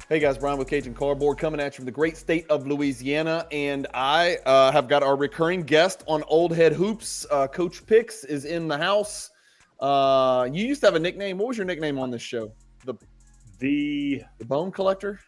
Hey guys, Bryan with Cajun Cardboard coming at you from the great state of Louisiana, and I have got our recurring guest on Old Head Hoops. Coach Picks is in the house. You used to have a nickname. What was your nickname on this show? The Bone Collector?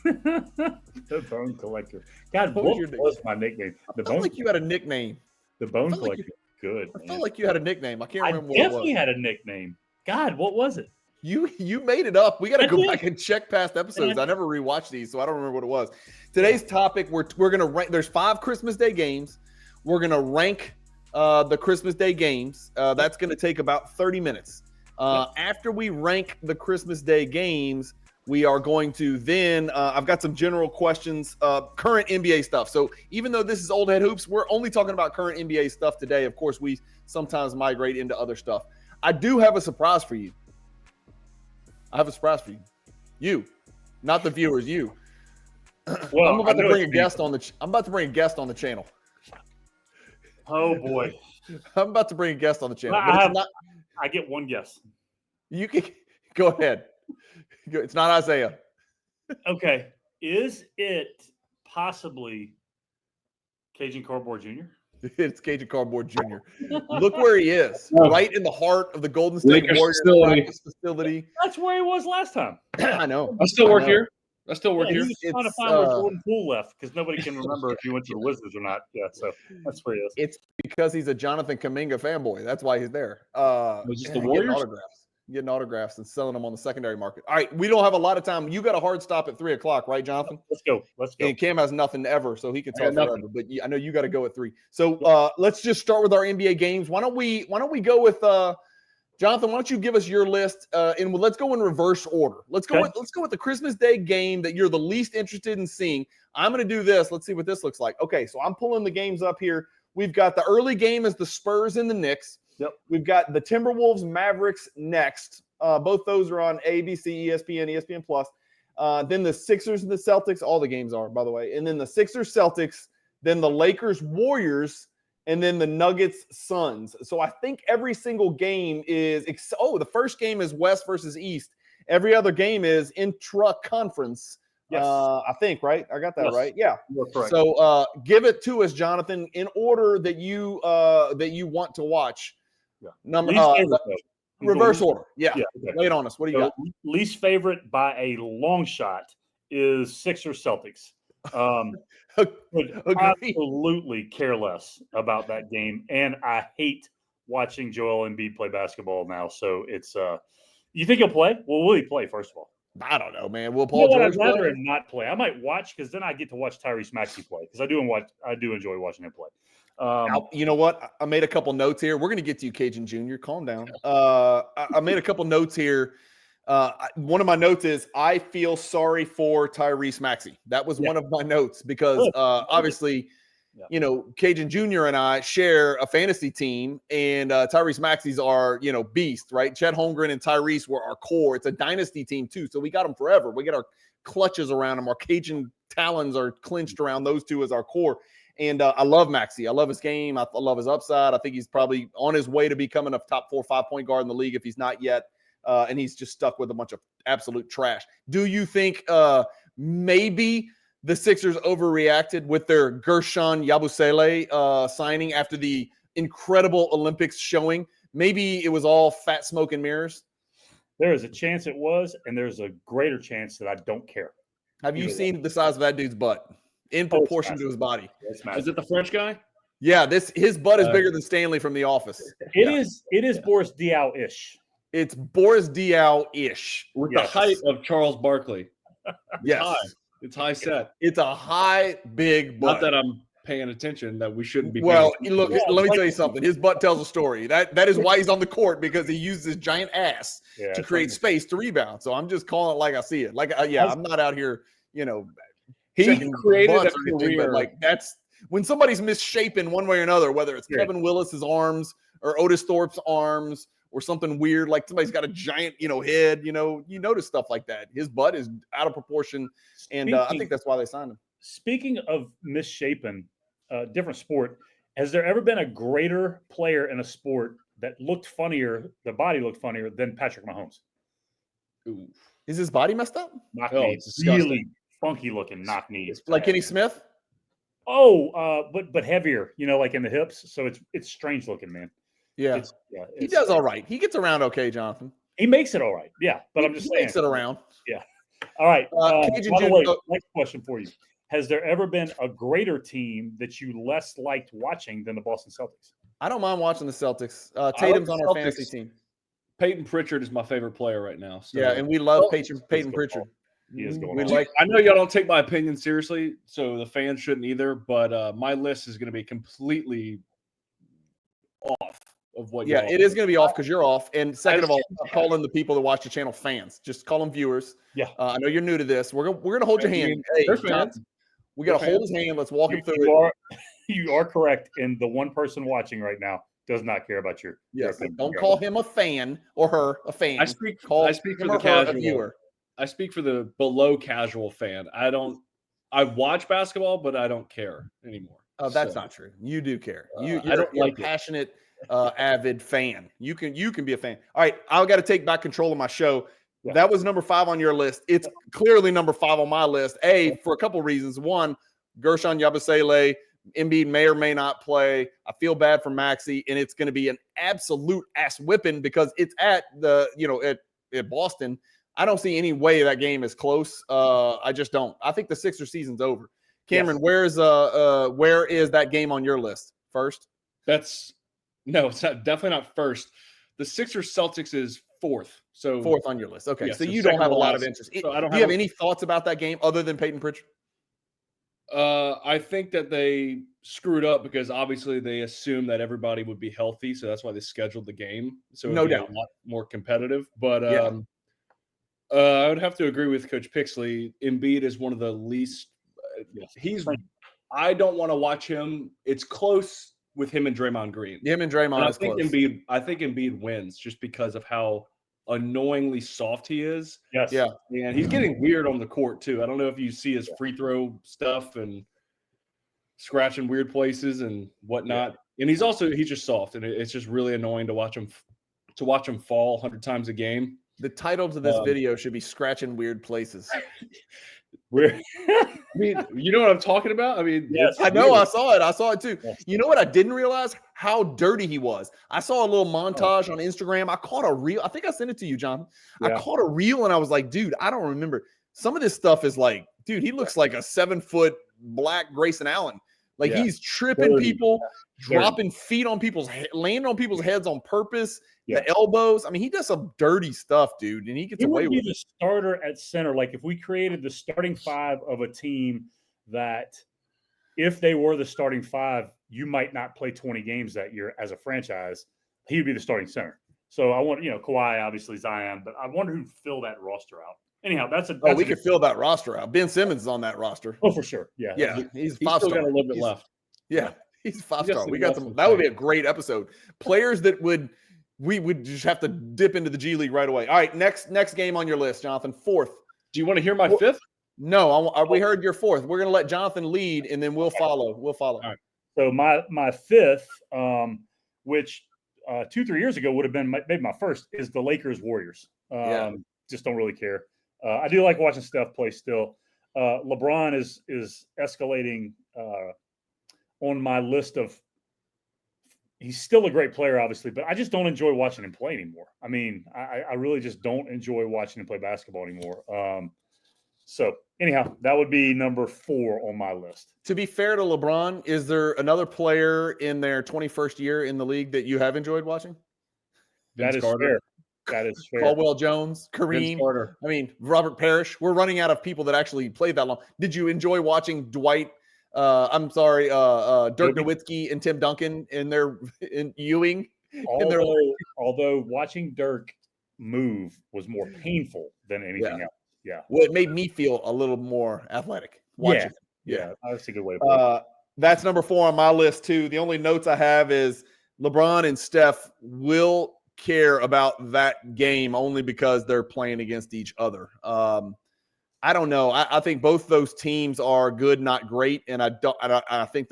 The Bone Collector. God, what was my nickname? I felt like you had a nickname. The Bone Collector. Good. I felt like you had a nickname. I can't remember what it was. I definitely had a nickname. God, what was it? You made it up. We got to go back and check past episodes. I never rewatched these, so I don't remember what it was. Today's topic, we're going to rank. There's 5 Christmas Day games. We're going to rank the Christmas Day games. That's going to take about 30 minutes. After we rank the Christmas Day games, we are going to then I've got some general questions, current NBA stuff. So even though this is Old Head Hoops, we're only talking about current NBA stuff today. Of course, we sometimes migrate into other stuff. I do have a surprise for you. I have a surprise for you. You, not the viewers, you. Well, I'm about to bring a guest on the channel. Oh boy. I'm about to bring a guest on the channel. I get one guess. You can go ahead. It's not Isaiah. Okay. Is it possibly Cajun Cardboard Jr.? It's Cajun Cardboard Jr. Look where he is, right in the heart of the Golden State Warriors practice facility. That's where he was last time. I know. I still work here. He's trying to find where Jordan Poole left because nobody can remember if he went to the Wizards or not. Yeah, so that's where he is. It's because he's a Jonathan Kuminga fanboy. That's why he's there. Just the Warriors? Getting autographs and selling them on the secondary market. All right, we don't have a lot of time. You got a hard stop at 3:00, right, Jonathan? Let's go. And Cam has nothing ever, so he can talk forever. But I know you got to go at 3. So let's just start with our NBA games. Why don't we go with Jonathan? Why don't you give us your list? And let's go in reverse order. Let's go with the Christmas Day game that you're the least interested in seeing. I'm going to do this. Let's see what this looks like. Okay, so I'm pulling the games up here. We've got the early game is the Spurs and the Knicks. Yep. We've got the Timberwolves, Mavericks next. Both those are on ABC, ESPN, ESPN Plus. Then the Sixers and the Celtics. All the games are, by the way. And then the Sixers, Celtics. Then the Lakers, Warriors. And then the Nuggets, Suns. So I think every single game is the first game is West versus East. Every other game is intra-conference. Yes. I think, right? I got that right. Yeah. You're correct. So give it to us, Jonathan, in order that you want to watch. Yeah. Reverse order. Yeah. Okay. Lay it on us. What do you got? Least favorite by a long shot is Sixers Celtics. Absolutely care less about that game, and I hate watching Joel Embiid play basketball now. So it's you think he'll play? Well, will he play first of all? I don't know, man. Will Paul George I'd rather him not play. I might watch because then I get to watch Tyrese Maxey play because I do enjoy watching him play. Now, you know what? I made a couple notes here. We're going to get to you, Cajun Jr. Calm down. I made a couple notes here. One of my notes is I feel sorry for Tyrese Maxey. That was one of my notes because obviously, Cajun Jr. and I share a fantasy team, and Tyrese Maxey's our, beast, right? Chet Holmgren and Tyrese were our core. It's a dynasty team too, so we got them forever. We get our clutches around them. Our Cajun talons are clinched around those two as our core. And I love Maxey. I love his game. I love his upside. I think he's probably on his way to becoming a top 4 or 5 point guard in the league if he's not yet. And he's just stuck with a bunch of absolute trash. Do you think maybe the Sixers overreacted with their Gershon Yabusele signing after the incredible Olympics showing? Maybe it was all fat smoke and mirrors? There is a chance it was, and there's a greater chance that I don't care. Have you seen the size of that dude's butt in proportion to his body? Is it the French guy? Yeah, his butt is bigger than Stanley from The Office. It is Boris Diaw-ish. It's Boris Diaw-ish. With the height of Charles Barkley. Yes. It's high set. It's a high, big butt. Not that I'm paying attention, that we shouldn't be. Well, look, let me tell you something. His butt tells a story. That is why he's on the court, because he uses his giant ass to create space to rebound. So I'm just calling it like I see it. I'm not out here, he created a career. Like that's when somebody's misshapen one way or another, whether it's Kevin Willis's arms or Otis Thorpe's arms or something weird, like somebody's got a giant, head, you notice stuff like that. His butt is out of proportion. And I think that's why they signed him. Speaking of misshapen, different sport, has there ever been a greater player in a sport that looked funnier, the body looked funnier than Patrick Mahomes? Ooh. Is his body messed up? Knock Oh, knees. it's disgusting. Really funky looking knock knees. Like Kenny Smith? But heavier, like in the hips. So it's strange looking, man. Yeah. He does all right. He gets around okay, Jonathan. He makes it all right. Yeah. But I'm just saying. He makes it around. Yeah. All right. By the way, next question for you. Has there ever been a greater team that you less liked watching than the Boston Celtics? I don't mind watching the Celtics. Tatum's on our fantasy team. Peyton Pritchard is my favorite player right now. So. Yeah, and we love Peyton Pritchard. He is going on. I know y'all don't take my opinion seriously, so the fans shouldn't either, but my list is going to be completely off of what Yeah, it is going to be off because you're off. And second of all, calling the people that watch the channel fans. Just call them viewers. Yeah. I know you're new to this. We're going to hold your hand. Hey, Johnson, we got to hold his hand. Let's walk him through it. You are correct. And the one person watching right now does not care about your opinion. Don't call him a fan or her a fan. I speak for the casual viewer. I speak for the below casual fan. I watch basketball, but I don't care anymore. Oh, that's not true. You do care. You're a passionate, avid fan. You can be a fan. All right, I've got to take back control of my show. Yeah. That was number 5 on your list. It's clearly number 5 on my list. For a couple of reasons. One, Gershon Yabusele, Embiid may or may not play. I feel bad for Maxey, and it's going to be an absolute ass whipping because it's at at Boston. I don't see any way that game is close. I just don't. I think the Sixers season's over. Cameron, where is that game on your list? First? It's definitely not first. The Sixers Celtics is 4th. So 4th on your list. Okay, so you don't have a lot of interest. Do you have any thoughts about that game other than Peyton Pritchard? I think that they screwed up because obviously they assumed that everybody would be healthy, so that's why they scheduled the game. So no doubt, a lot more competitive. But I would have to agree with Coach Pixley. Embiid is one of the least. I don't want to watch him. It's close with him and Draymond Green. Him and Draymond is close. I think Embiid wins just because of how annoyingly soft he is. Yes. Yeah. And he's getting weird on the court too. I don't know if you see his free throw stuff and scratching weird places and whatnot. Yeah. And he's just soft, and it's just really annoying to watch him fall 100 times a game. The title to this video should be "Scratching Weird Places." I mean, you know what I'm talking about? I mean, yes, I know. I saw it. I saw it too. Yes. You know what? I didn't realize how dirty he was. I saw a little montage on Instagram. I caught a reel. I think I sent it to you, John. Yeah. I caught a reel and I was like, dude, I don't remember. Some of this stuff is like, dude, he looks like a 7-foot black Grayson Allen. Like he's tripping people, dropping feet on people's landing on people's heads on purpose. Yeah. The elbows. I mean, he does some dirty stuff, dude, and he gets away with it. He would be the starter at center. Like if we created the starting 5 of a team that if they were the starting 5, you might not play 20 games that year as a franchise. He would be the starting center. So I want, Kawhi, obviously Zion, but I wonder who'd fill that roster out. Anyhow, we could fill that roster out. Ben Simmons is on that roster. Oh, for sure. Yeah. Yeah. He's 5-star. Still got a little bit left. Yeah. He's 5-star. We got some. That would be a great episode. Players that we would just have to dip into the G League right away. All right, next game on your list, Jonathan. 4th. Do you want to hear my 5th? No, we heard your 4th. We're going to let Jonathan lead, and then we'll follow. All right. So my 5th, which 2-3 years ago would have been maybe my first, is the Lakers Warriors. Just don't really care. I do like watching Steph play still. LeBron is escalating on my list of. He's still a great player, obviously, but I just don't enjoy watching him play anymore. I mean, I really just don't enjoy watching him play basketball anymore. So anyhow, that would be number 4 on my list. To be fair to LeBron, is there another player in their 21st year in the league that you have enjoyed watching? That is fair. That is fair. Caldwell Jones, Kareem. I mean, Robert Parrish. We're running out of people that actually played that long. Did you enjoy watching Dirk Nowitzki and Tim Duncan in Ewing? Although watching Dirk move was more painful than anything else. Yeah. Well, it made me feel a little more athletic watching. Yeah. That's a good way to put it. That's number 4 on my list too. The only notes I have is LeBron and Steph will care about that game only because they're playing against each other. I don't know. I think both those teams are good, not great, and I think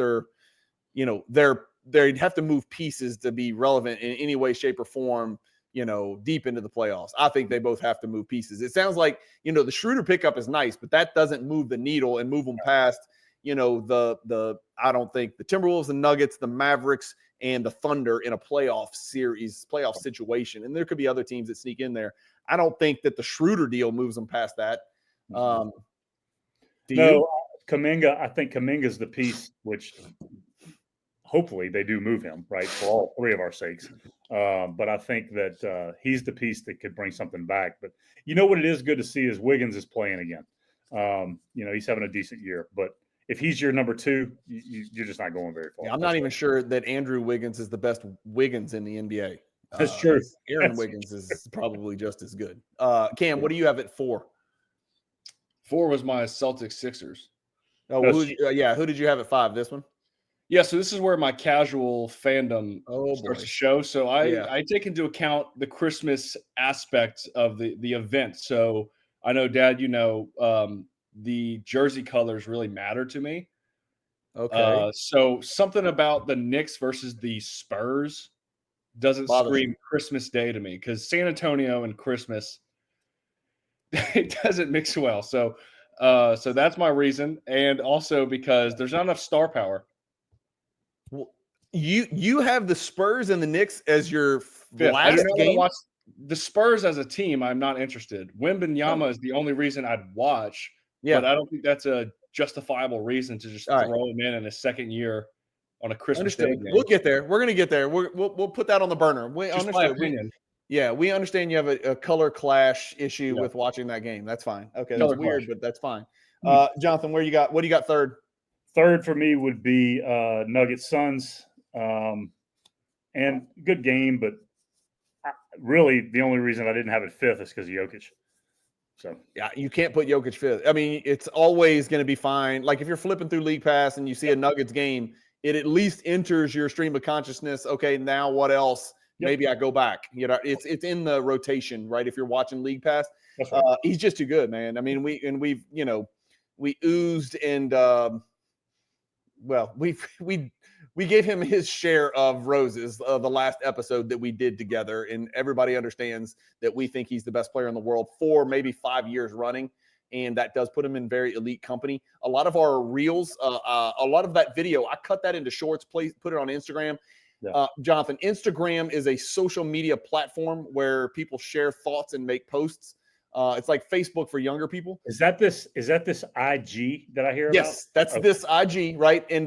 they'd have to move pieces to be relevant in any way, shape, or form deep into the playoffs. I think they both have to move pieces. It sounds like, the Schroeder pickup is nice, but that doesn't move the needle and move them past, I don't think the Timberwolves, the Nuggets, the Mavericks, and the Thunder in a playoff situation. And there could be other teams that sneak in there. I don't think that the Schroeder deal moves them past that. Kuminga, I think Kuminga's the piece which hopefully they do move him, right, for all three of our sakes. But I think that he's the piece that could bring something back. But what it is good to see is Wiggins is playing again. He's having a decent year. But if he's your number two, you're just not going very far. Yeah, I'm not even sure that Andrew Wiggins is the best Wiggins in the NBA. That's true. Aaron Wiggins is probably just as good. Cam, what do you have at 4? 4 was my Celtics Sixers. Oh, well, who did you have at 5? This one? Yeah, so this is where my casual fandom starts to show. So I take into account the Christmas aspect of the event. So I know, Dad, the jersey colors really matter to me. Okay. So something about the Knicks versus the Spurs doesn't scream Christmas Day to me, because San Antonio and Christmas, it doesn't mix well. So that's my reason, and also because there's not enough star power. Well, you have the Spurs and the Knicks as your last game. Watch the Spurs as a team. I'm not interested. Wembanyama is the only reason I'd watch. Yeah, but I don't think that's a justifiable reason to just throw him in a second year on a Christmas Day game. We'll get there. We're going to get there. We'll put that on the burner. Just my opinion. We understand you have a color clash issue with watching that game. That's fine. Okay, that's weird, but that's fine. Jonathan, what do you got third? Third for me would be Nuggets Suns, and good game, but really the only reason I didn't have it 5th is because of Jokic. So yeah, you can't put Jokic 5th. I mean, it's always going to be fine. Like if you're flipping through League Pass and you see a Nuggets game, it at least enters your stream of consciousness. Okay, now what else? Maybe I go back. It's in the rotation, right? If you're watching League Pass, he's just too good, man. I mean, we oozed and we gave him his share of roses the last episode that we did together, and everybody understands that we think he's the best player in the world for maybe 5 years running, and that does put him in very elite company. A lot of our reels, a lot of that video, I cut that into shorts, put it on Instagram. Yeah. Jonathan, Instagram is a social media platform where people share thoughts and make posts. It's like Facebook for younger people. Is that this IG that I hear about? Yes, that's this IG, right? And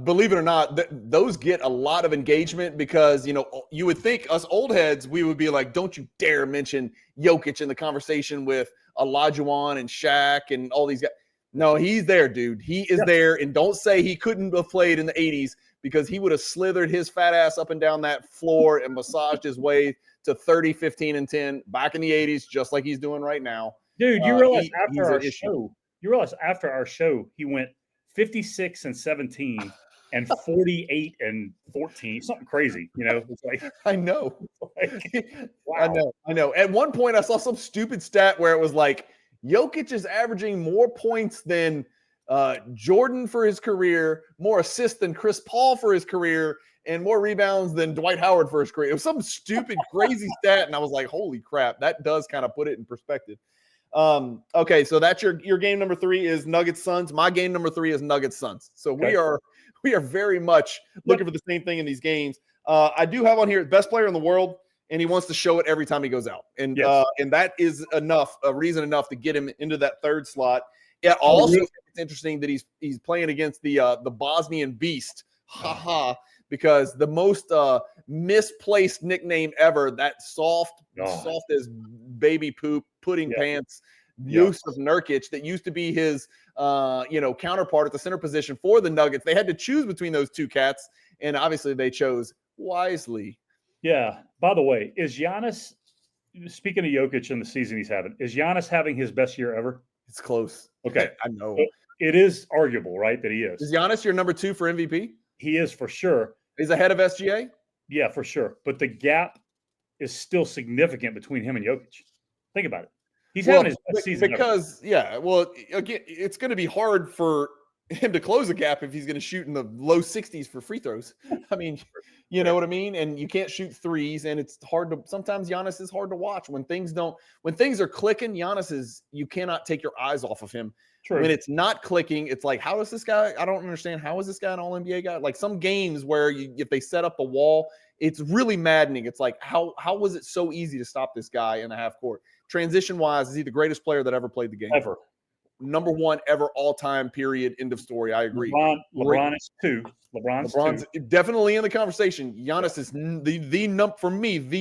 believe it or not, those get a lot of engagement because, you would think us old heads, we would be like, don't you dare mention Jokic in the conversation with Olajuwon and Shaq and all these guys. No, he's there, dude. He is there. And don't say he couldn't have played in the 80s, because he would have slithered his fat ass up and down that floor and massaged his way to 30, 15, and 10 back in the 80s, just like he's doing right now. Dude, you realize after our show, he went 56 and 17 and 48 and 14, something crazy. It's like I know. Wow. I know. At one point, I saw some stupid stat where it was like Jokic is averaging more points than Jordan for his career, more assists than Chris Paul for his career, and more rebounds than Dwight Howard for his career. It was some stupid, crazy stat, and I was like, holy crap, that does kind of put it in perspective. Okay, so that's your game number 3 is Nuggets Suns. My game number 3 is Nuggets Suns. So we are very much looking for the same thing in these games. I do have on here best player in the world, and he wants to show it every time he goes out. And and that is reason enough to get him into that 3rd slot. Yeah, also it's interesting that he's playing against the Bosnian Beast. Because the most misplaced nickname ever, that soft as baby poop, pudding pants, Yusuf Nurkic, that used to be his counterpart at the center position for the Nuggets. They had to choose between those two cats, and obviously they chose wisely. Yeah. By the way, is Giannis, speaking of Jokic and the season he's having, is Giannis having his best year ever? It's close. Okay. I know. It is arguable, right, that he is. Is Giannis your number 2 for MVP? He is for sure. He's ahead of SGA? Yeah, for sure. But the gap is still significant between him and Jokic. Think about it. He's having his best season because, again, it's going to be hard for him to close a gap if he's going to shoot in the low 60s for free throws. I mean, you know what I mean? And you can't shoot threes, and it's hard to, sometimes Giannis is hard to watch when things are clicking. You cannot take your eyes off of him. True. When it's not clicking, it's like, how is this guy? I don't understand. How is this guy an all NBA guy? Like some games where if they set up the wall, it's really maddening. It's like, how was it so easy to stop this guy in the half court? Transition wise, is he the greatest player that ever played the game? Ever. Number one ever, all time, period, end of story. I agree. LeBron is two. LeBron's two. Definitely in the conversation. Giannis is the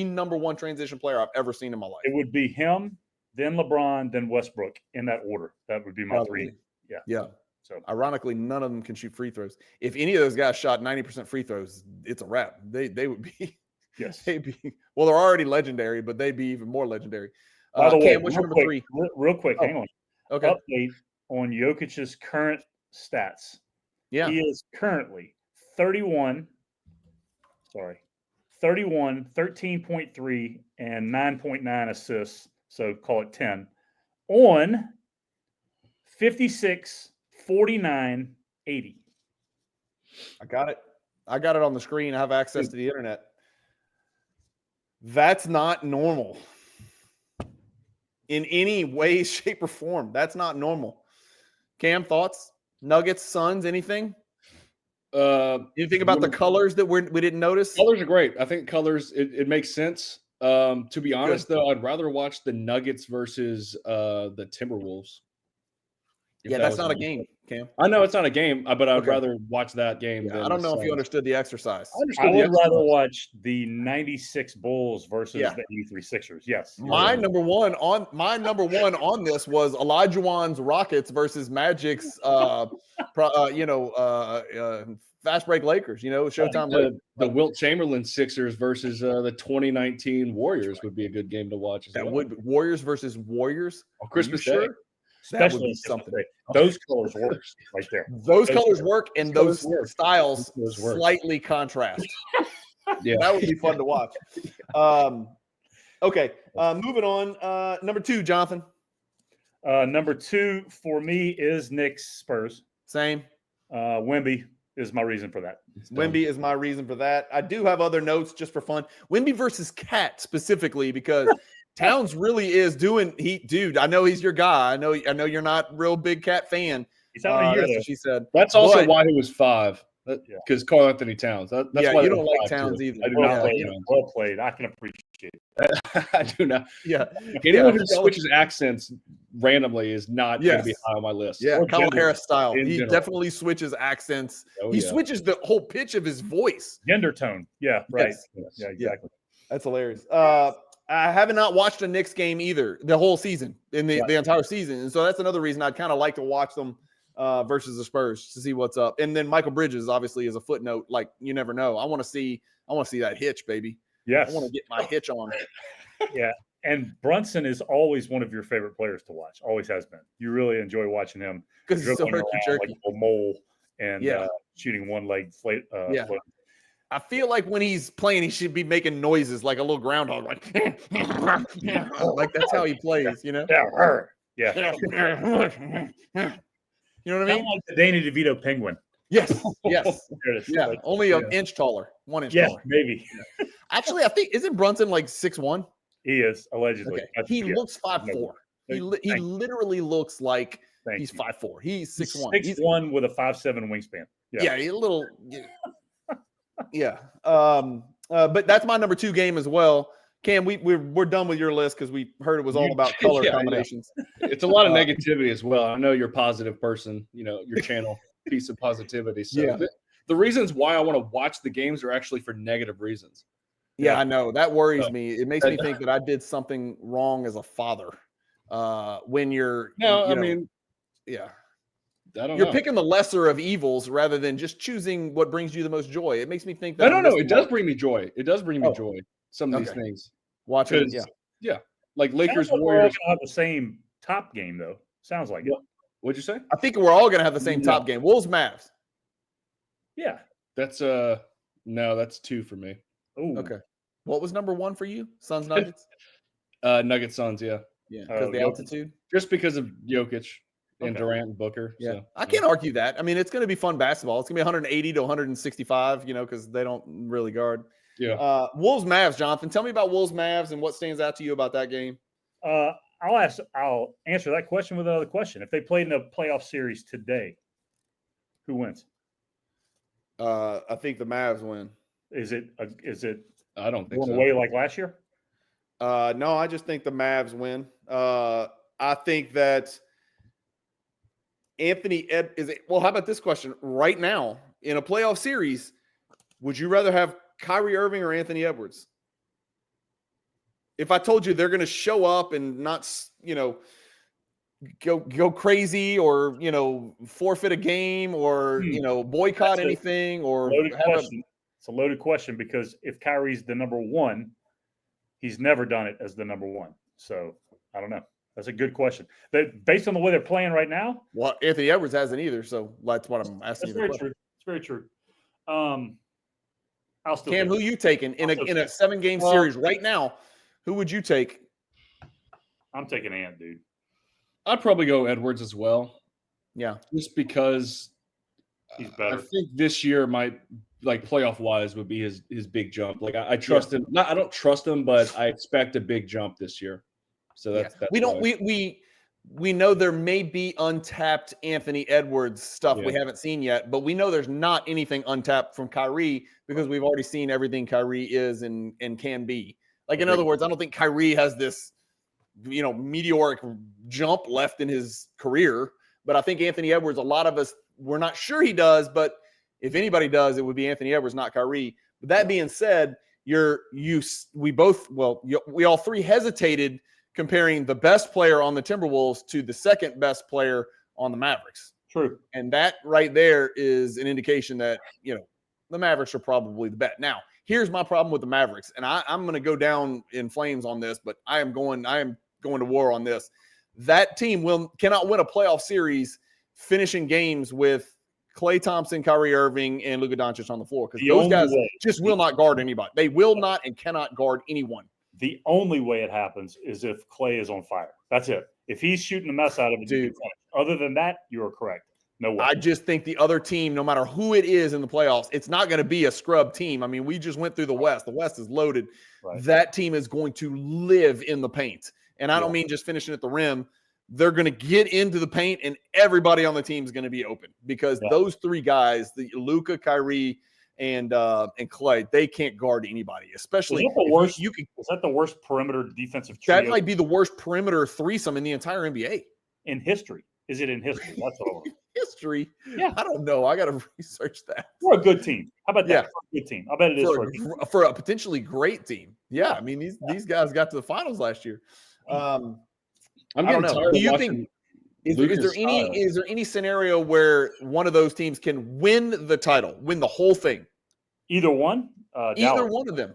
number one transition player I've ever seen in my life. It would be him, then LeBron, then Westbrook in that order. That would be my three. Yeah. Yeah. So ironically, none of them can shoot free throws. If any of those guys shot 90% free throws, it's a wrap. They would be. Yes. Well, they're already legendary, but they'd be even more legendary. By the way, Cam, what's your number three? Real quick, hang on. Okay. Update on Jokic's current stats. Yeah. He is currently 31, 13.3, and 9.9 assists. So call it 10 on 56, 49, 80. I got it. I got it on the screen. I have access to the internet. That's not normal. In any way, shape, or form. That's not normal. Cam, thoughts? Nuggets, Suns, anything? Anything about the colors that we didn't notice? Colors are great. I think colors, it makes sense. To be honest, though, I'd rather watch the Nuggets versus the Timberwolves. Yeah, that's not a game, Cam. I know it's not a game, but I'd rather watch that game. Yeah, I don't know if you understood the exercise. I would rather watch the 96 Bulls versus the 83 Sixers. Yes. My number one on this was Olajuwon's Rockets versus Magic's fast break Lakers, Showtime. The Wilt Chamberlain Sixers versus the 2019 Warriors would be a good game to watch. Warriors versus Warriors on Christmas Day. That would be something. Those colors work right there. Those colors work, and those styles slightly contrast. Yeah, that would be fun to watch. Okay, moving on. Number two, Jonathan. Number two for me is Knicks Spurs. Same. Wemby is my reason for that. Wemby is my reason for that. I do have other notes just for fun. Wemby versus Cat specifically because Towns really is doing. Dude, I know he's your guy. I know you're not real big Cat fan. He's having a year. That's what she said. That's also why he was 5. Because Karl Anthony Towns. That's why you don't like Towns either. I do not like him. Well played. I can appreciate it. I do not. Yeah. Anyone who switches accents randomly is not going to be high on my list. Yeah, Kyle Harris style. He definitely switches accents. He switches the whole pitch of his voice. Gender tone. Yeah, right. Yes. Yeah, exactly. That's hilarious. I have not watched a Knicks game either the whole season, the entire season. And so that's another reason I'd kind of like to watch them versus the Spurs to see what's up. And then Michael Bridges obviously is a footnote. Like, you never know. I want to see that hitch, baby. Yes. I want to get my hitch on. Yeah. And Brunson is always one of your favorite players to watch. Always has been. You really enjoy watching him because he's so herky-jerky. Like a mole and shooting one leg float. I feel like when he's playing, he should be making noises like a little groundhog, like like that's how he plays, Yeah. You know what I mean? Like the Danny DeVito penguin. Yes. Yeah. Like, only an inch taller, 1 inch taller. Maybe. Actually, I think isn't Brunson like 6'1"? He is allegedly. Okay. He looks 5'4". He literally looks like he's 5'4". He's 6'1". 6'1" with a 5'7" wingspan. Yeah, a little. Yeah. But that's my number 2 game as well. Cam, we're done with your list because we heard it was all about color combinations. Yeah. It's a lot of negativity as well. I know you're a positive person, your channel, piece of positivity. So the reasons why I want to watch the games are actually for negative reasons. Yeah, I know. That worries me. It makes me think that I did something wrong as a father. When you're You're picking the lesser of evils rather than just choosing what brings you the most joy. It makes me think that no. It does bring me joy. It does bring me joy. Some of these things. Watching, like Lakers like Warriors have the same top game though. Sounds like it. What'd you say? I think we're all gonna have the same top game. Wolves Mavs. Yeah, that's no, that's 2 for me. Ooh. Okay. What was number 1 for you? Suns Nuggets. Nuggets Suns. Yeah, because the altitude. Just because of Jokic. and Durant and Booker. Yeah, So, I can't argue that. I mean, it's going to be fun basketball. It's going to be 180 to 165, because they don't really guard. yeah. Wolves Mavs, Jonathan. Tell me about Wolves Mavs and what stands out to you about that game. I'll answer that question with another question. If they played in a playoff series today, who wins? I think the Mavs win. Is it I don't think going so. away like last year? No, I just think the Mavs win. I think that how about this question? Right now, in a playoff series, would you rather have Kyrie Irving or Anthony Edwards? If I told you they're going to show up and not, go crazy or, forfeit a game or, boycott anything or It's a loaded question because if Kyrie's the number one, he's never done it as the number one. So I don't know. That's a good question. Based on the way they're playing right now. Well, Anthony Edwards hasn't either. So that's what I'm asking. That's very true. It's very true. I'll still Cam, who you taking in a 7-game series right now? Who would you take? I'm taking Ant, dude. I'd probably go Edwards as well. Yeah. Just because he's better. I think this year might, like, playoff wise would be his big jump. Like I trust him. I don't trust him, but I expect a big jump this year. So that's we know there may be untapped Anthony Edwards stuff we haven't seen yet, but we know there's not anything untapped from Kyrie because we've already seen everything Kyrie is and can be. Like, in other words, I don't think Kyrie has this, meteoric jump left in his career, but I think Anthony Edwards, a lot of us, we're not sure he does, but if anybody does, it would be Anthony Edwards, not Kyrie. But that being said, we all three hesitated comparing the best player on the Timberwolves to the second best player on the Mavericks. True. And that right there is an indication that, the Mavericks are probably the bet. Now, here's my problem with the Mavericks, and I'm going to go down in flames on this, but I am going to war on this. That team cannot win a playoff series finishing games with Klay Thompson, Kyrie Irving, and Luka Doncic on the floor because those guys just will not guard anybody. They will not and cannot guard anyone. The only way it happens is if Klay is on fire. That's it. If he's shooting the mess out of it, dude. Other than that, you are correct. No way. I just think the other team, no matter who it is in the playoffs, it's not going to be a scrub team. I mean, we just went through the West. The West is loaded. Right. That team is going to live in the paint. And I don't mean just finishing at the rim. They're going to get into the paint, and everybody on the team is going to be open because those three guys, the Luka, Kyrie, and Klay, they can't guard anybody, especially is that the worst perimeter defensive trio? That might be the worst perimeter threesome in the entire NBA. In history. Is it in history? That's what I want. History? Yeah. I don't know. I got to research that. For a good team. How about that? Yeah. For a good team. I bet it is for a potentially great team. Yeah. I mean, these guys got to the finals last year. I'm getting tired of watching. Is there any scenario where one of those teams can win the title, win the whole thing? Either one? Either one of them?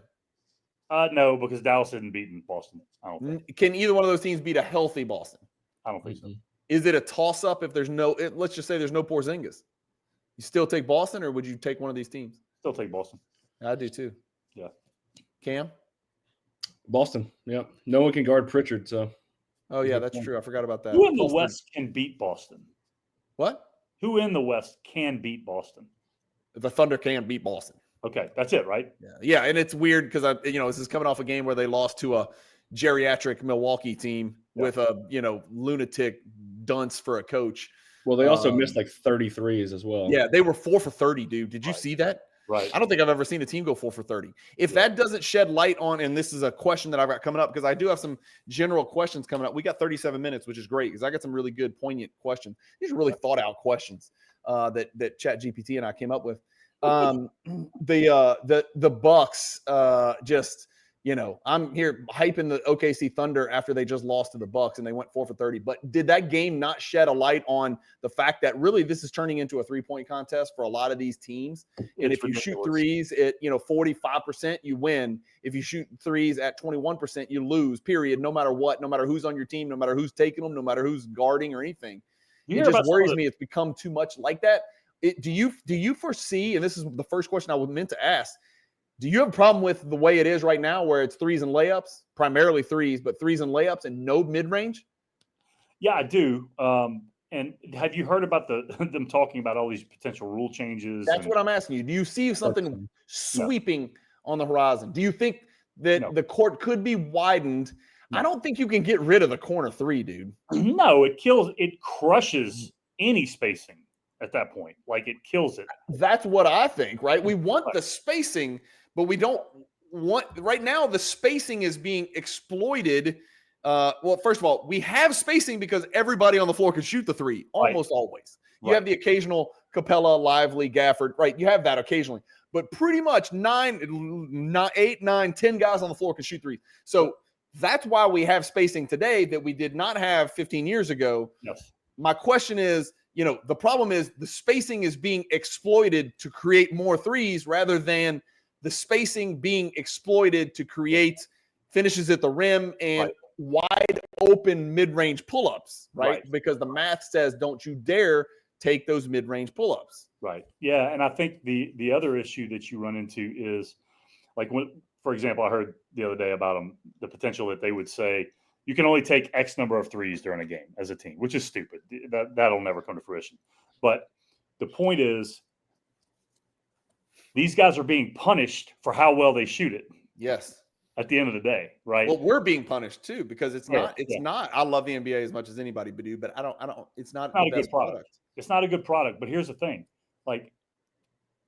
No, because Dallas isn't beating Boston. I don't think. Can either one of those teams beat a healthy Boston? I don't think so. Is it a toss-up if there's let's just say there's no Porzingis? You still take Boston, or would you take one of these teams? Still take Boston. I do too. Yeah. Cam? Boston. Yeah. No one can guard Pritchard, so. Oh, yeah, that's true. I forgot about that. Who in the West can beat Boston? What? Who in the West can beat Boston? The Thunder can beat Boston. Okay, that's it, right? Yeah, and it's weird because this is coming off a game where they lost to a geriatric Milwaukee team with a lunatic dunce for a coach. Well, they also missed like 33s as well. Yeah, they were 4 for 30, dude. Did you see that? Right. I don't think I've ever seen a team go 4 for 30. If that doesn't shed light on, and this is a question that I've got coming up because I do have some general questions coming up. We got 37 minutes, which is great because I got some really good, poignant questions. These are really thought out questions that ChatGPT and I came up with. The Bucks just. I'm here hyping the OKC Thunder after they just lost to the Bucks and they went 4 for 30. But did that game not shed a light on the fact that really this is turning into a 3-point contest for a lot of these teams? And if you shoot threes at 45%, you win. If you shoot threes at 21%, you lose. Period. No matter what, no matter who's on your team, no matter who's taking them, no matter who's guarding or anything. It just worries me. It's become too much like that. Do you foresee? And this is the first question I was meant to ask. Do you have a problem with the way it is right now where it's threes and layups, primarily threes, but threes and layups and no mid-range? Yeah, I do. And And have you heard about them talking about all these potential rule changes? That's what I'm asking you. Do you see something sweeping on the horizon? Do you think that the court could be widened? I don't think you can get rid of the corner three, dude. No, it crushes any spacing at that point. Like, it kills it. That's what I think, right? We want the spacing, but we don't want right now. The spacing is being exploited. Well, first of all, we have spacing because everybody on the floor can shoot the three almost always. You have the occasional Capella, Lively, Gafford, right? You have that occasionally, but pretty much 8, 9, 10 guys on the floor can shoot three. So that's why we have spacing today that we did not have 15 years ago. Yes. My question is, the problem is the spacing is being exploited to create more threes rather than the spacing being exploited to create finishes at the rim and wide open mid-range pull-ups, right? Because the math says don't you dare take those mid-range pull-ups. Right. Yeah, and I think the other issue that you run into is, like, when, for example, I heard the other day about the potential that they would say you can only take X number of threes during a game as a team, which is stupid. That'll never come to fruition. But the point is, these guys are being punished for how well they shoot it. Yes. At the end of the day, right? Well, we're being punished too because it's not. I love the NBA as much as anybody do, but I don't. It's not the best product. It's not a good product. But here's the thing: like,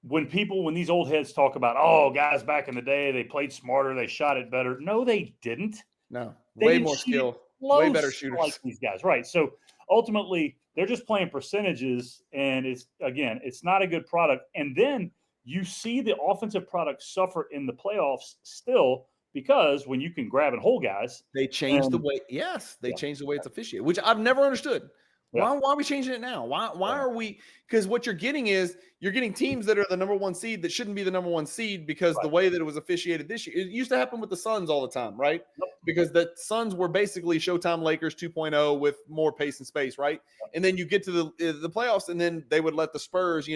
when these old heads talk about, oh, guys back in the day, they played smarter, they shot it better. No, they didn't. No, way more skill, way better shooters. Like these guys, right? So ultimately, they're just playing percentages, and it's not a good product. And then you see the offensive product suffer in the playoffs still. Because when you can grab and hold guys, they change the way. Yes, they change the way it's officiated, which I've never understood. Why are we changing it now? Why are we? Because what you're getting is you're getting teams that are the number one seed that shouldn't be the number one seed because the way that it was officiated this year. It used to happen with the Suns all the time, right? Because the Suns were basically Showtime Lakers 2.0 with more pace and space, right? And then you get to the playoffs, and then they would let the Spurs,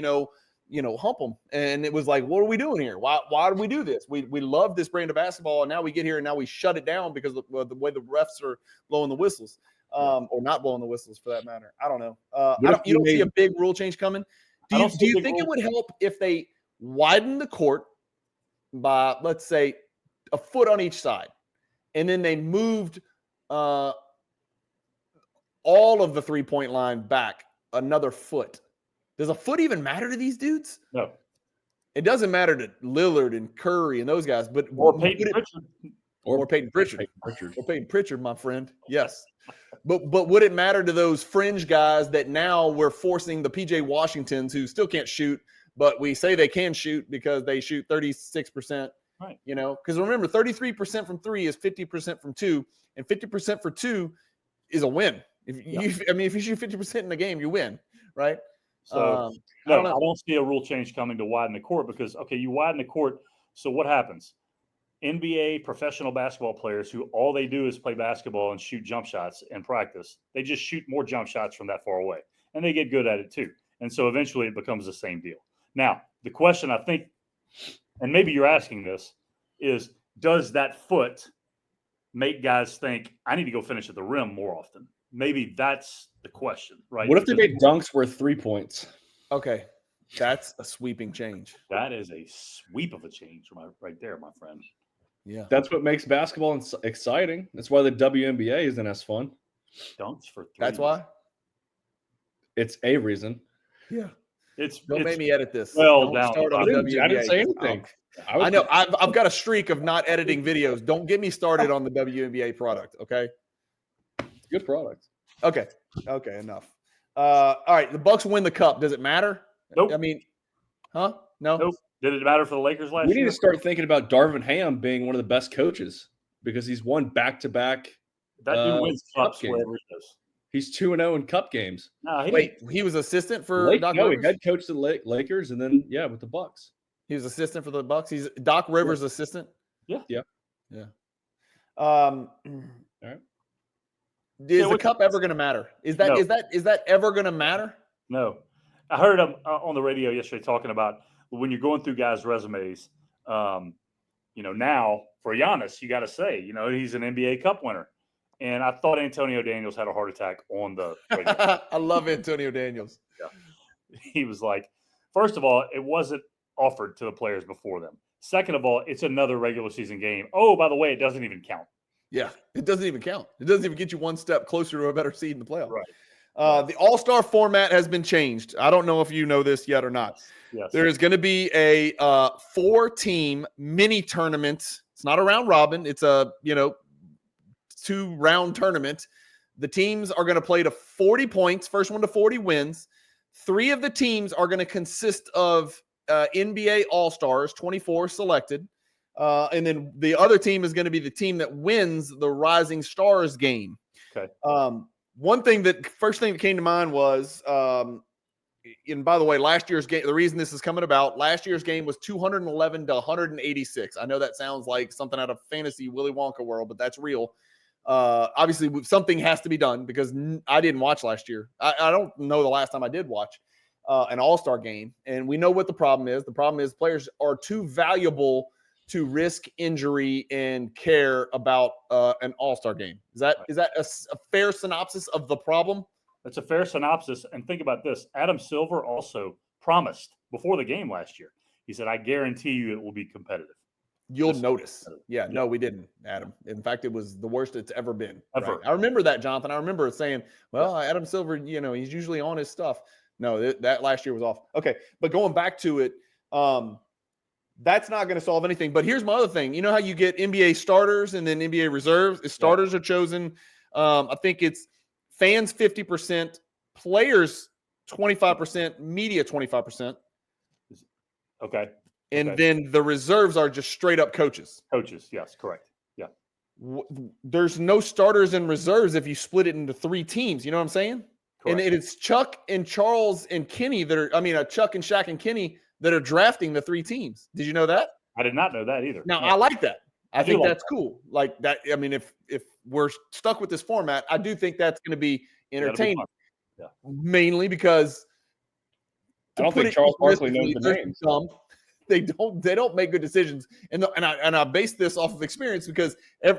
hump them. And it was like, what are we doing here? Why do we do this? We love this brand of basketball, and now we get here and now we shut it down because of the way the refs are blowing the whistles, or not blowing the whistles for that matter. I don't know. You don't see a big rule change coming. Do you think it would help if they widen the court by, let's say, a foot on each side, and then they moved all of the 3-point line back another foot? Does a foot even matter to these dudes? No. It doesn't matter to Lillard and Curry and those guys, but or Peyton Pritchard. Or Peyton Pritchard. Or Peyton Pritchard, my friend. Yes. But would it matter to those fringe guys that now we're forcing the PJ Washingtons who still can't shoot, but we say they can shoot because they shoot 36%. Right. Because remember, 33% from three is 50% from two, and 50% for two is a win. If you shoot 50% in the game, you win, right? So I don't see a rule change coming to widen the court because, you widen the court. So what happens? NBA professional basketball players who all they do is play basketball and shoot jump shots in practice, they just shoot more jump shots from that far away, and they get good at it too. And so eventually it becomes the same deal. Now, the question I think, and maybe you're asking this, is does that foot make guys think I need to go finish at the rim more often? Maybe that's the question, right? What if they made dunks worth 3 points? Okay, that's a sweeping change. That is a sweep of a change right there, my friend. Yeah, that's what makes basketball exciting. That's why the WNBA isn't as fun. Dunks for 3. That's why. It's a reason. Yeah, don't make me edit this. Well, I didn't say anything. I know. I've got a streak of not editing videos. Don't get me started on the WNBA product. Okay. Good product. Okay. Enough. All right. The Bucks win the cup. Does it matter? Nope. I mean, huh? No. Nope. Did it matter for the Lakers last year? We need to start thinking about Darvin Ham being one of the best coaches because he's won back-to-back. That dude wins cups wherever he goes. He's 2-0 in cup games. No, he was assistant for Doc Rivers? He head coach the Lakers, and then with the Bucks. He was assistant for the Bucks. He's Doc Rivers' assistant. Yeah. All right. Is the cup ever going to matter? Is that ever going to matter? No. I heard him on the radio yesterday talking about when you're going through guys' resumes. Now for Giannis, you got to say, he's an NBA Cup winner, And I thought Antonio Daniels had a heart attack on the radio. I love Antonio Daniels. Yeah. He was like, first of all, it wasn't offered to the players before them. Second of all, it's another regular season game. Oh, by the way, it doesn't even count. Yeah, it doesn't even count. It doesn't even get you one step closer to a better seed in the playoff. Right. The All-Star format has been changed. I don't know if you know this yet or not. Yes. There is going to be a 4-team mini tournament. It's not a round robin. It's a 2-round tournament. The teams are going to play to 40 points. First one to 40 wins. 3 of the teams are going to consist of NBA All-Stars, 24 selected. And then the other team is going to be the team that wins the Rising Stars game. Okay. First thing that came to mind was, and by the way, last year's game, the reason this is coming about, last year's game was 211 to 186. I know that sounds like something out of fantasy Willy Wonka world, but that's real. Obviously, something has to be done because I didn't watch last year. I don't know the last time I did watch an All-Star game, and we know what the problem is. The problem is players are too valuable to risk injury and care about an All-Star game. Is that a fair synopsis of the problem? That's a fair synopsis. And think about this. Adam Silver also promised before the game last year. He said, I guarantee you it will be competitive. You'll notice. Yeah, no, we didn't, Adam. In fact, it was the worst it's ever been. Ever. Right? I remember that, Jonathan. I remember saying, well, Adam Silver, he's usually on his stuff. No, that last year was off. Okay, but going back to it, that's not going to solve anything. But here's my other thing. You know how you get NBA starters and then NBA reserves? Starters are chosen. I think it's fans 50%, players 25%, media 25%. Okay. And then the reserves are just straight up coaches. Coaches, yes, correct. Yeah. There's no starters and reserves if you split it into 3 teams. You know what I'm saying? Correct. And it's Chuck and Charles and Kenny Chuck and Shaq and Kenny that are drafting the 3 teams. Did you know that? I did not know that either. Now, I like that. I think that's cool. Like that. I mean, if we're stuck with this format, I do think that's going to be entertaining. Yeah. Mainly because I don't think Charles Barkley knows the names. They don't make good decisions. And I base this off of experience because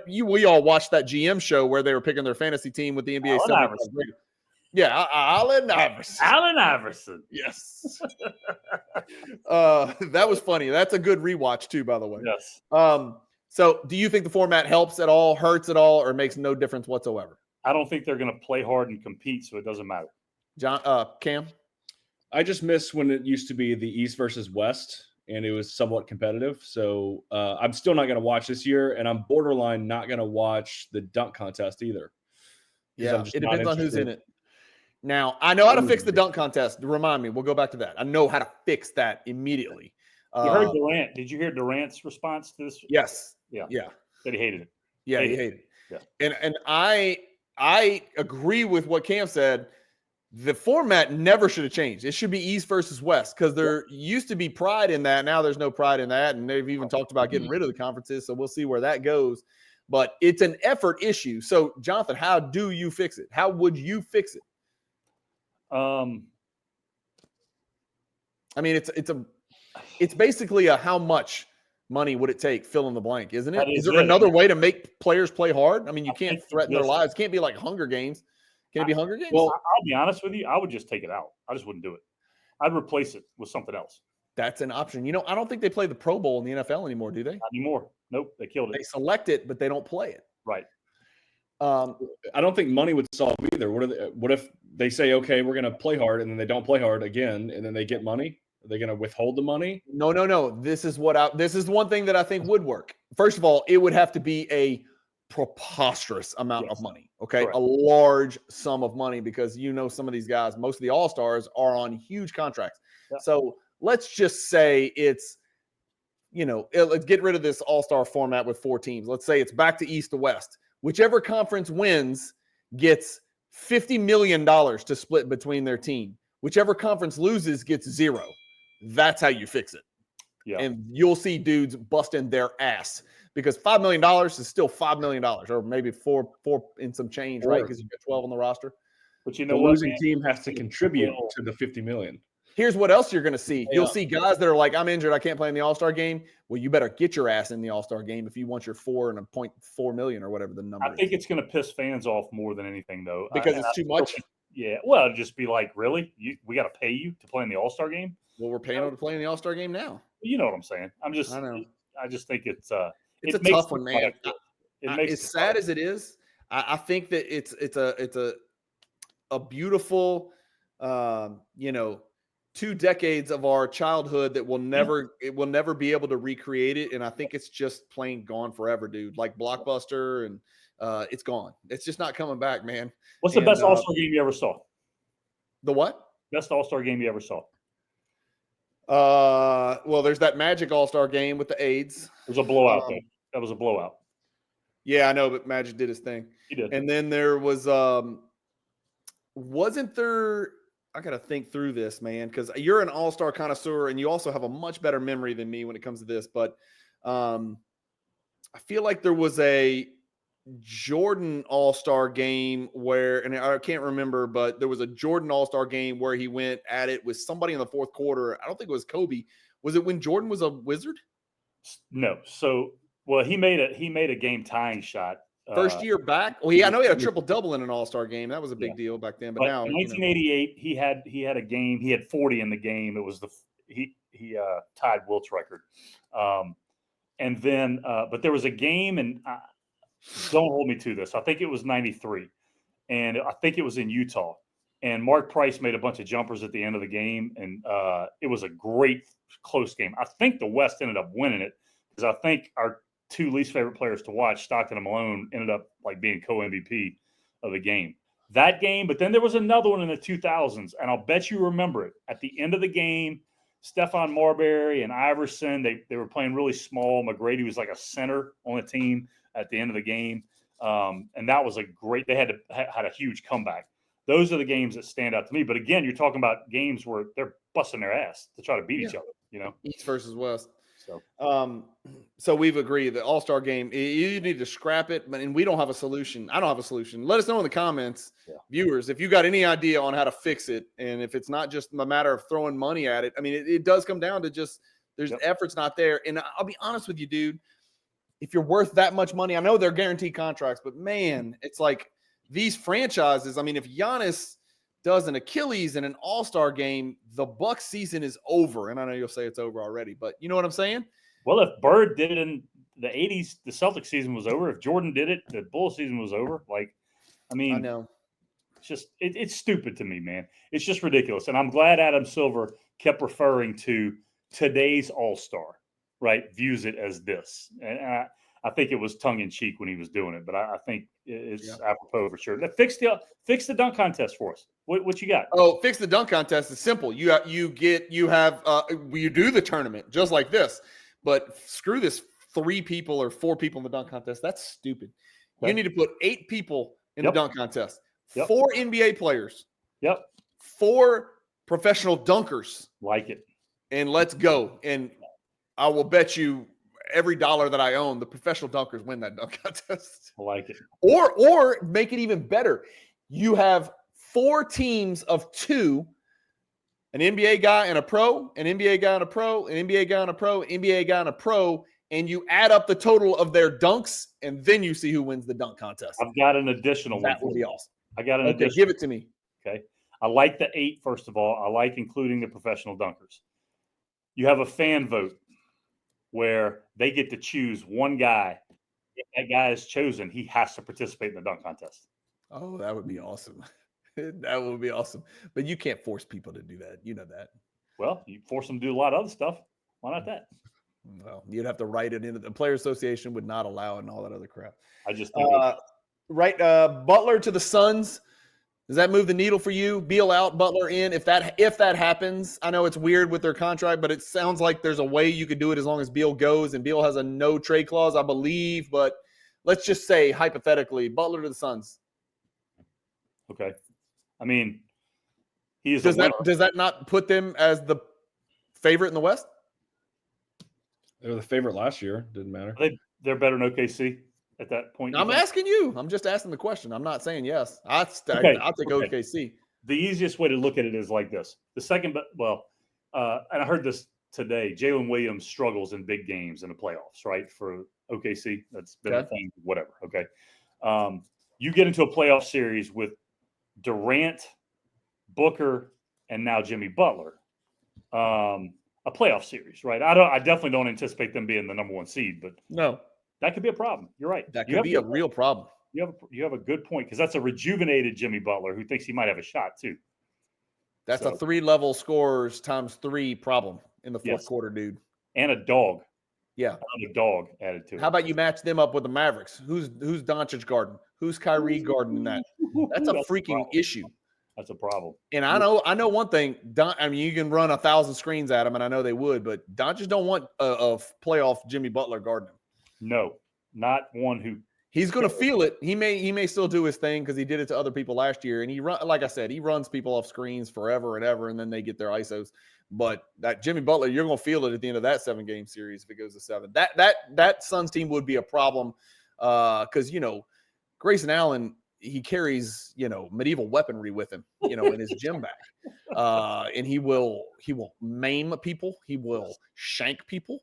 we all watched that GM show where they were picking their fantasy team with the NBA. Yeah, Allen Iverson. Yes. That was funny. That's a good rewatch too, by the way. Yes. So do you think the format helps at all, hurts at all, or makes no difference whatsoever? I don't think they're going to play hard and compete, so it doesn't matter. Cam? I just miss when it used to be the East versus West, and it was somewhat competitive. So I'm still not going to watch this year, and I'm borderline not going to watch the dunk contest either. Yeah, it depends on who's in it. Now, I know how to fix the dunk contest. Remind me. We'll go back to that. I know how to fix that immediately. You heard Durant. Did you hear Durant's response to this? Yes. Yeah. Yeah. That he hated it. Yeah, he hated it. Yeah. And I agree with what Cam said. The format never should have changed. It should be East versus West because there used to be pride in that. Now there's no pride in that. And they've even talked about getting rid of the conferences. So we'll see where that goes. But it's an effort issue. So, Jonathan, how do you fix it? How would you fix it? I mean, it's basically a how much money would it take, fill in the blank, isn't it? Is there another way to make players play hard? I mean, you can't threaten their lives. It can't be like Hunger Games. Can it be Hunger Games? Well, I'll be honest with you. I would just take it out. I just wouldn't do it. I'd replace it with something else. That's an option. I don't think they play the Pro Bowl in the NFL anymore, do they? Not anymore. Nope, they killed it. They select it, but they don't play it. Right. I don't think money would solve either. What if they say, okay, we're going to play hard, and then they don't play hard again, and then they get money? Are they going to withhold the money? No. This is one thing that I think would work. First of all, it would have to be a preposterous amount of money. Okay. Correct. A large sum of money because some of these guys, most of the All-Stars are on huge contracts. Yeah. So let's just say it's, let's get rid of this All-Star format with 4 teams. Let's say it's back to East to West. Whichever conference wins gets $50 million to split between their team. Whichever conference loses gets 0. That's how you fix it. Yeah. And you'll see dudes busting their ass because $5 million is still $5 million or maybe four and some change, right? Because you got 12 on the roster. But the losing team has to contribute to the $50 million. Here's what else you're going to see. Yeah. You'll see guys that are like, I'm injured, I can't play in the All-Star game. Well, you better get your ass in the All-Star game if you want your $4.4 million or whatever the number I think is. it's going to piss fans off more than anything, though. Because it's too much? Yeah. Well, it'd just be like, really? We got to pay you to play in the All-Star game? Well, we're paying them to play in the All-Star game now. You know what I'm saying? I know. I just think it's a tough one, man. As sad as it is, I think that it's a beautiful, 2 decades of our childhood that will never be able to recreate it. And I think it's just plain gone forever, dude. Like Blockbuster, and it's gone. It's just not coming back, man. What's the best All-Star game you ever saw? The what? Best All-Star game you ever saw? Well, there's that Magic All-Star game with the AIDS. It was a blowout, though. That was a blowout. Yeah, I know, but Magic did his thing. He did. And then there was, wasn't there? I got to think through this, man, because you're an all-star connoisseur and you also have a much better memory than me when it comes to this. But I feel like there was a Jordan all-star game where, and I can't remember, but there was a Jordan all-star game where he went at it with somebody in the fourth quarter. I don't think it was Kobe. Was it when Jordan was a Wizard? No. So, well, he made a game-tying shot. First year back? Well, I know he had a triple-double in an all-star game. That was a big deal back then. But now, in 1988, he had a game. He had 40 in the game. It was he tied Wilt's record. And then, but there was a game, and don't hold me to this. I think it was 93, and I think it was in Utah. And Mark Price made a bunch of jumpers at the end of the game, and it was a great close game. I think the West ended up winning it because I think our 2 least favorite players to watch, Stockton and Malone, ended up like being co-MVP of the game. That game, but then there was another one in the 2000s, and I'll bet you remember it. At the end of the game, Stephon Marbury and Iverson, they were playing really small. McGrady was like a center on the team at the end of the game, and that was they had a huge comeback. Those are the games that stand out to me. But again, you're talking about games where they're busting their ass to try to beat each other. East versus West. So we've agreed the All-Star game, you need to scrap it, and we don't have a solution. I don't have a solution. Let us know in the comments, viewers, if you got any idea on how to fix it, and if it's not just a matter of throwing money at it. I mean, it does come down to just there's effort's not there. And I'll be honest with you, dude, if you're worth that much money, I know they're guaranteed contracts, but man, it's like these franchises. I mean, if Giannis does an Achilles in an All-Star game, the Bucks season is over. And I know you'll say it's over already, but you know what I'm saying? Well, if Bird did it in the 80s, the Celtics season was over. If Jordan did it, the Bulls season was over. Like, I mean, I know. It's just it's stupid to me, man. It's just ridiculous. And I'm glad Adam Silver kept referring to today's All-Star, right? Views it as this. And I think it was tongue-in-cheek when he was doing it, but I think it's apropos for sure. Fix the dunk contest for us. What you got? Oh, fix the dunk contest is simple. You do the tournament just like this, but screw this 3 people or 4 people in the dunk contest. That's stupid. Okay. You need to put 8 people in the dunk contest. 4 NBA players. 4 professional dunkers. Like it. And let's go. And I will bet you every dollar that I own, the professional dunkers win that dunk contest. I like it. Or make it even better. You have 4 teams of 2, an NBA guy and a pro, an NBA guy and a pro, an NBA guy and a pro, NBA guy and a pro, and you add up the total of their dunks, and then you see who wins the dunk contest. I've got an additional one. That would be awesome. I got an additional. Give it to me. Okay. I like the 8, first of all. I like including the professional dunkers. You have a fan vote where they get to choose one guy. If that guy is chosen, he has to participate in the dunk contest. Oh, that would be awesome. That would be awesome. But you can't force people to do that. You know that. Well, you force them to do a lot of other stuff. Why not that? Well, you'd have to write it into the Player Association would not allow it and all that other crap. I just think Butler to the Suns. Does that move the needle for you? Beal out, Butler in. If that happens, I know it's weird with their contract, but it sounds like there's a way you could do it as long as Beal goes, and Beal has a no trade clause, I believe. But let's just say hypothetically, Butler to the Suns. Okay. I mean, he is. Does that not put them as the favorite in the West? They were the favorite last year. Didn't matter. They're better than OKC at that point. I'm asking you. I'm just asking the question. I'm not saying yes. I'll take OKC. the easiest way to look at it is like this. The second, and I heard this today. Jalen Williams struggles in big games in the playoffs, right? For OKC, that's been a thing. Whatever. Okay, you get into a playoff series with Durant, Booker, and now Jimmy Butler. A playoff series, right? I definitely don't anticipate them being the number 1 seed, but No, that could be a problem. You're right. that could be a real problem. You have a good point, because that's a rejuvenated Jimmy Butler who thinks he might have a shot too. That's a 3-level scorers times 3 problem in the fourth quarter, dude. And a dog. Yeah. A dog added to it. How about you match them up with the Mavericks? Who's Doncic guarding? Who's Kyrie guarding in that? That's a freaking issue. That's a problem. And I know one thing. You can run 1,000 screens at him, and I know they would, but Doncic don't want a playoff Jimmy Butler guarding him. No, not one who. He's going to feel it. He may still do his thing because he did it to other people last year. And like I said, he runs people off screens forever and ever, and then they get their ISOs. But that Jimmy Butler, you're going to feel it at the end of that 7-game series if it goes to 7. That Suns team would be a problem because Grayson Allen, he carries medieval weaponry with him in his gym bag, and he will maim people. He will shank people.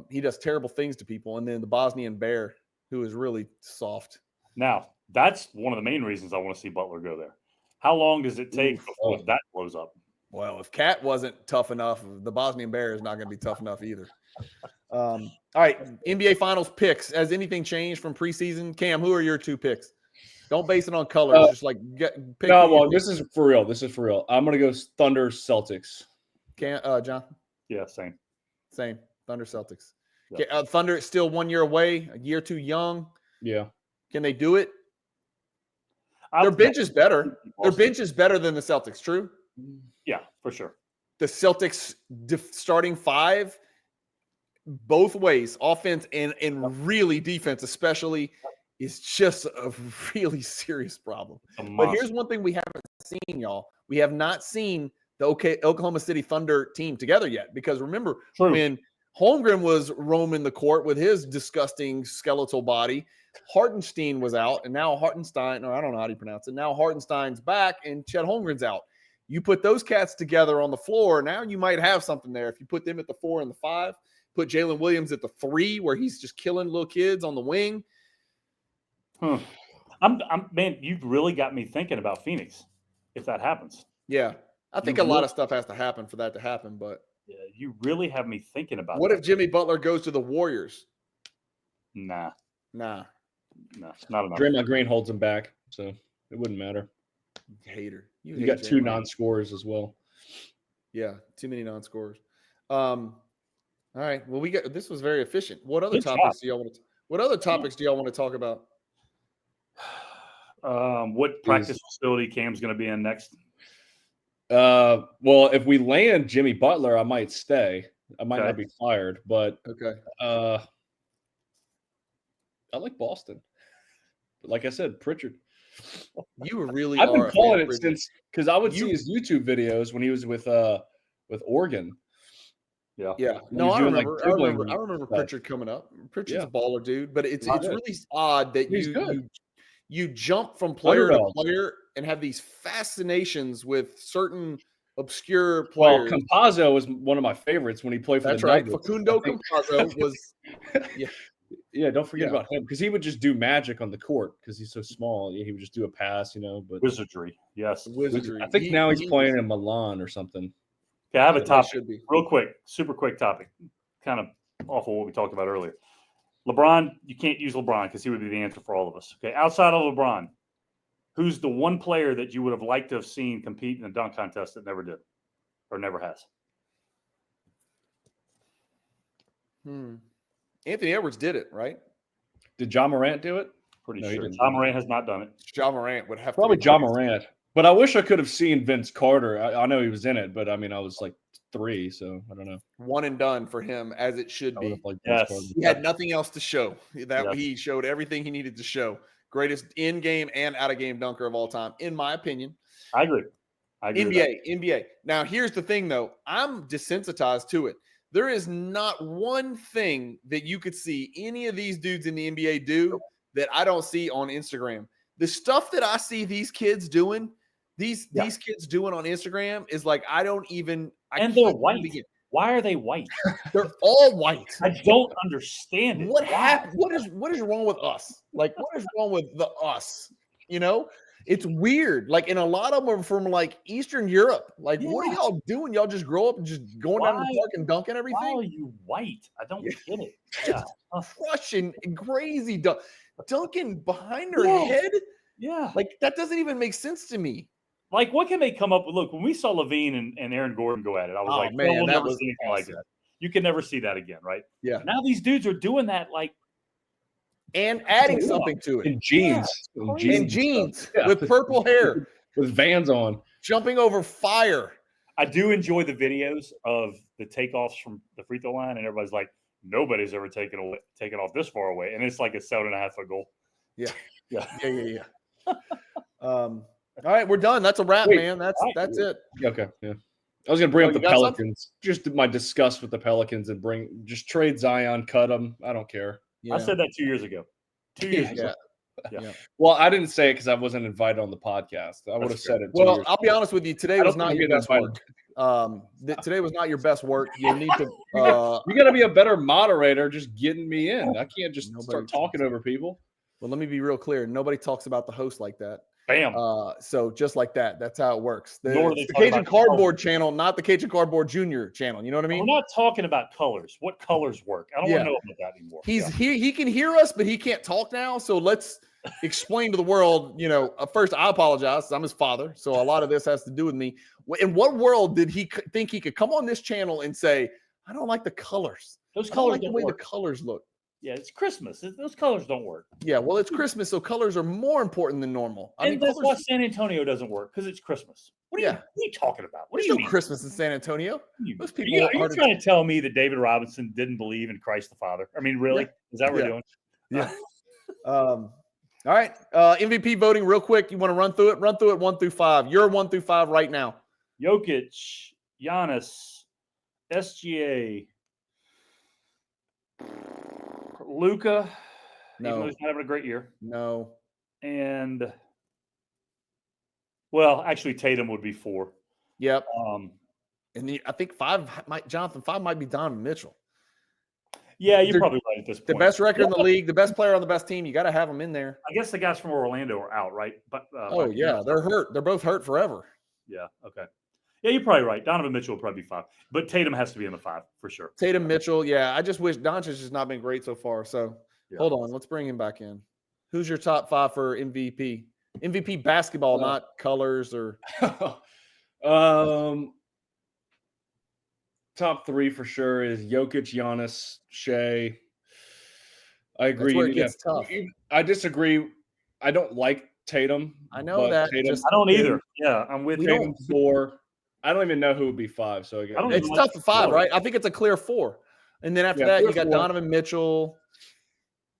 He does terrible things to people. And then the Bosnian Bear, who is really soft. Now, that's one of the main reasons I want to see Butler go there. How long does it take before that blows up? Well, if Cat wasn't tough enough, the Bosnian Bear is not going to be tough enough either. All right, NBA Finals picks. Has anything changed from preseason? Cam, who are your 2 picks? Don't base it on colors. Just pick. No, well, this is for real. I'm going to go Thunder Celtics. John? Yeah, same. Thunder Celtics. Yeah. Okay, Thunder is still 1 year away, a year too young. Yeah. Can they do it? Their bench is better. Their bench is better than the Celtics. True? Yeah, for sure. The Celtics starting 5, both ways, offense and really defense, especially, is just a really serious problem. But here's one thing we haven't seen, y'all. We have not seen the Oklahoma City Thunder team together yet. Because remember, when Holmgren was roaming the court with his disgusting skeletal body, Hartenstein was out, and now Hartenstein, or I don't know how to pronounce it, now Hartenstein's back, and Chet Holmgren's out. You put those cats together on the floor, now you might have something there. If you put them at the 4 and the 5, put Jalen Williams at the 3, where he's just killing little kids on the wing. Man, you've really got me thinking about Phoenix if that happens. Yeah. I think a lot of stuff has to happen for that to happen, but yeah, you really have me thinking about what if Jimmy Butler goes to the Warriors? Nah, not enough. Draymond Green holds him back, so it wouldn't matter. Hater. You got 2 non-scorers as well. Yeah, too many non-scorers. All right. Well, this was very efficient. What other topics do y'all want to talk about? What practice facility Cam's going to be in next? Well, if we land Jimmy Butler, I might stay. I might not be fired, but I like Boston. But like I said, Pritchard. You really I've been calling it since, because I would see his YouTube videos when he was with Oregon. Yeah. No, I remember Pritchard coming up. Pritchard's a baller, dude. But it's really odd that you jump from player to player and have these fascinations with certain obscure players. Well, Campazzo was one of my favorites when he played for the Nuggets. Facundo Campazzo was Yeah, don't forget about him, because he would just do magic on the court because he's so small. He would just do a pass, but wizardry. Yes, wizardry. I think now he's playing in Milan or something. Okay, I have a topic. Real quick, super quick topic, kind of off of what we talked about earlier. LeBron, you can't use LeBron because he would be the answer for all of us. Okay, outside of LeBron, who's the one player that you would have liked to have seen compete in a dunk contest that never did or never has? Anthony Edwards did it, right? Did Ja Morant do it? Pretty sure. Ja Morant has not done it. Ja Morant would have probably Ja Morant. But I wish I could have seen Vince Carter. I know he was in it, but I mean, I was like 3, so I don't know. One and done for him, as it should be. Yes. He had nothing else to show. He showed everything he needed to show. Greatest in-game and out-of-game dunker of all time, in my opinion. I agree. NBA. Now, here's the thing, though. I'm desensitized to it. There is not one thing that you could see any of these dudes in the NBA do that I don't see on Instagram. The stuff that I see these kids doing, these kids doing on Instagram is like I and can't they're even white. begin. Why are they white? They're all white. I don't understand it. What happened? What is wrong with us? Like, what is wrong with us? You know, it's weird. Like, and a lot of them are from like Eastern Europe. Like, what are y'all doing? Y'all just grow up and just going down to the park and dunking everything? Why are you white? I don't get it. Just crushing and crazy dunking behind their head. Yeah, like that doesn't even make sense to me. Like, what can they come up with? Look, when we saw Levine and Aaron Gordon go at it, I was like, man, we'll that never was see anything awesome. like that. You can never see that again, right? Yeah. Now these dudes are doing that, like, and adding something to it. In jeans. In jeans with purple hair. With Vans on. Jumping over fire. I do enjoy the videos of the takeoffs from the free throw line, and everybody's like, nobody's ever taken off this far away. And it's like a 7.5-foot goal. Yeah. All right, we're done. That's a wrap, man. That's it. Okay, yeah. I was going to bring up the Pelicans. Something? Just my disgust with the Pelicans and just trade Zion, cut them. I don't care. Yeah. I said that 2 years ago. 2 years ago. Yeah. Well, I didn't say it because I wasn't invited on the podcast. I would have said it. Well, I'll be honest with you. Today was not your best work. Today was not your best work. You'll need to. You got to be a better moderator. Just getting me in. I can't just start talking over people. Well, let me be real clear. Nobody talks about the host like that. Bam. So just like that. That's how it works. The Cajun Cardboard channel, not the Cajun Cardboard Junior channel. You know what I mean? We're not talking about colors. What colors work? I don't want to know about that anymore. He can hear us, but he can't talk now. So let's explain to the world. You know, first I apologize. I'm his father, so a lot of this has to do with me. In what world did he think he could come on this channel and say, "I don't like the colors. Those colors like the way the colors look." Yeah, it's Christmas. Those colors don't work. Yeah, well, it's Christmas, so colors are more important than normal. That's why San Antonio doesn't work, because it's Christmas. What are you talking about? What do you mean? Christmas in San Antonio? Most people are you trying to tell me that David Robinson didn't believe in Christ the Father? I mean, really? Is that what we're doing? Yeah. All right. MVP voting real quick. You want to run through it? Run through it 1 through 5. You're 1 through 5 right now. Jokic, Giannis, SGA, Luka, even though he's not having a great year. No. And, well, actually, Tatum would be 4. Yep. And I think 5 might be Donovan Mitchell. Yeah, you're probably right at this point. The best record in the league, the best player on the best team. You got to have him in there. I guess the guys from Orlando are out, right? But they're hurt. They're both hurt forever. Yeah. Okay. Yeah, you're probably right. Donovan Mitchell will probably be 5, but Tatum has to be in the 5 for sure. Tatum, Mitchell. Yeah, I just wish Doncic has not been great so far. So hold on, let's bring him back in. Who's your top 5 for MVP? MVP basketball, not colors or. Top 3 for sure is Jokic, Giannis, Shea. I agree. That's where it gets tough. I disagree. I don't like Tatum. I know that. Tatum, I don't either. Yeah, I'm with you. Tatum 4. I don't even know who would be 5. So it's tough to 5, right? I think it's a clear 4. And then after that, you got 4. Donovan Mitchell.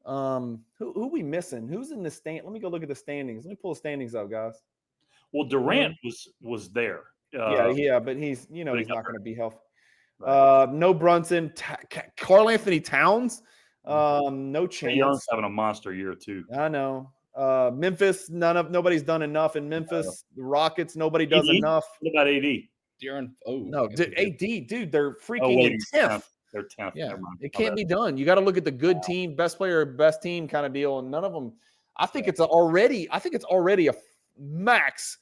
Who we missing? Who's in the stand? Let me go look at the standings. Let me pull the standings up, guys. Well, Durant was there. But he's he's not going to be healthy. No Brunson. Karl Anthony Towns. No chance. Young's having a monster year too. I know. Memphis, nobody's done enough in Memphis. The Rockets, nobody does enough. What about AD? AD, dude, they're freaking in 10th. They're 10th. Yeah, it can't be done. You got to look at the good team, best player, best team kind of deal, and none of them. I think it's already a max.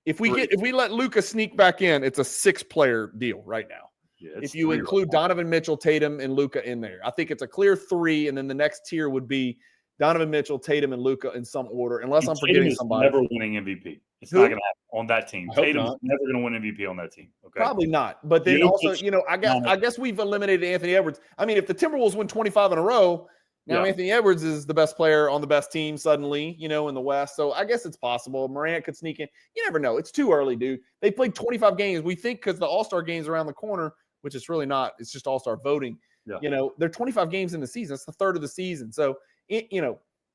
If we let Luka sneak back in, it's a 6-player deal right now. Yeah, if you include Donovan Mitchell, Tatum, and Luka in there, I think it's a clear 3, and then the next tier would be Donovan Mitchell, Tatum, and Luka in some order, unless I'm forgetting somebody. Never winning MVP. It's not going to happen on that team. Tatum's never going to win MVP on that team. Okay, probably not. But then I guess we've eliminated Anthony Edwards. I mean, if the Timberwolves win 25 in a row, now Anthony Edwards is the best player on the best team suddenly, in the West. So I guess it's possible. Morant could sneak in. You never know. It's too early, dude. They played 25 games. We think because the All-Star game's around the corner, which it's really not. It's just All-Star voting. Yeah. They're 25 games in the season. It's the third of the season. So,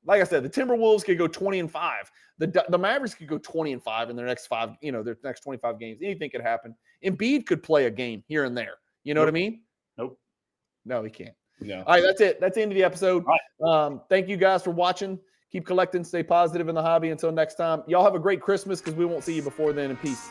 like I said, the Timberwolves could go 20-5. The Mavericks could go 20-5 in their next 5, their next 25 games. Anything could happen. Embiid could play a game here and there. You know what I mean? Nope. No, he can't. No. All right, that's it. That's the end of the episode. Thank you guys for watching. Keep collecting. Stay positive in the hobby. Until next time, y'all have a great Christmas because we won't see you before then. And peace.